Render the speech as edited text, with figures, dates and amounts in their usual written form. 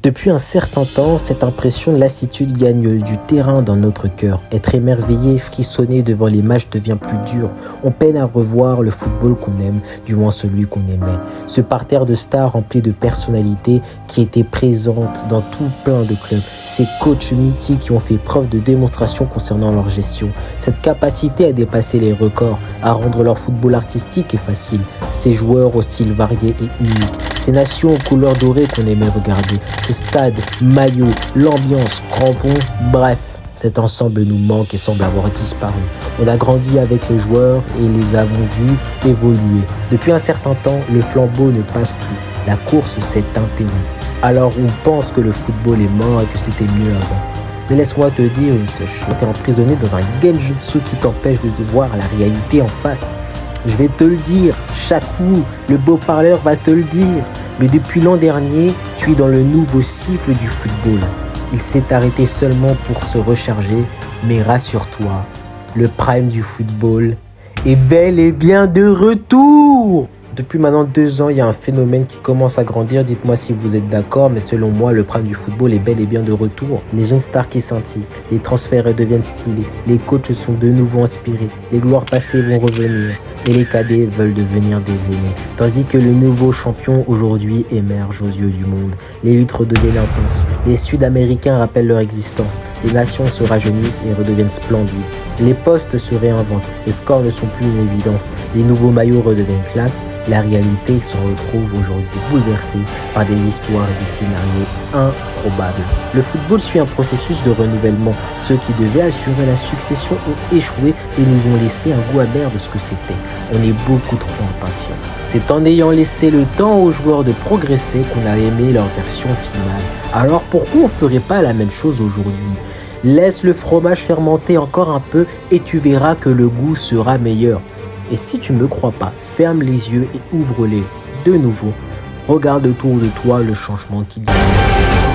Depuis un certain temps, cette impression de lassitude gagne du terrain dans notre cœur. Être émerveillé, frissonner devant les matchs devient plus dur. On peine à revoir le football qu'on aime, du moins celui qu'on aimait. Ce parterre de stars rempli de personnalités qui étaient présentes dans tout plein de clubs. Ces coachs mythiques qui ont fait preuve de démonstration concernant leur gestion. Cette capacité à dépasser les records, à rendre leur football artistique et facile. Ces joueurs au style varié et unique. Ces nations aux couleurs dorées qu'on aimait regarder. Ces stades, maillots, l'ambiance, crampons, bref. Cet ensemble nous manque et semble avoir disparu. On a grandi avec les joueurs et les avons vus évoluer. Depuis un certain temps, le flambeau ne passe plus. La course s'est interrompue. Alors on pense que le football est mort et que c'était mieux avant. Mais laisse-moi te dire une seule chose. T'es emprisonné dans un genjutsu qui t'empêche de voir la réalité en face. Je vais te le dire, chaque coup, le beau parleur va te le dire. Mais depuis l'an dernier, tu es dans le nouveau cycle du football. Il s'est arrêté seulement pour se recharger, mais rassure-toi, le prime du football est bel et bien de retour. Depuis maintenant 2 ans, il y a un phénomène qui commence à grandir. Dites-moi si vous êtes d'accord, mais selon moi, le prime du football est bel et bien de retour. Les jeunes stars qui scintillent, les transferts deviennent stylés, les coachs sont de nouveau inspirés, les gloires passées vont revenir et les cadets veulent devenir des aînés. Tandis que le nouveau champion aujourd'hui émerge aux yeux du monde. Les luttes redeviennent intenses, les Sud-Américains rappellent leur existence, les nations se rajeunissent et redeviennent splendides. Les postes se réinventent, les scores ne sont plus une évidence, les nouveaux maillots redeviennent classe. La réalité se retrouve aujourd'hui bouleversée par des histoires et des scénarios improbables. Le football suit un processus de renouvellement. Ceux qui devaient assurer la succession ont échoué et nous ont laissé un goût amer de ce que c'était. On est beaucoup trop impatients. C'est en ayant laissé le temps aux joueurs de progresser qu'on a aimé leur version finale. Alors pourquoi on ne ferait pas la même chose aujourd'hui ? Laisse le fromage fermenter encore un peu et tu verras que le goût sera meilleur. Et si tu ne me crois pas, ferme les yeux et ouvre-les de nouveau. Regarde autour de toi le changement qui vient.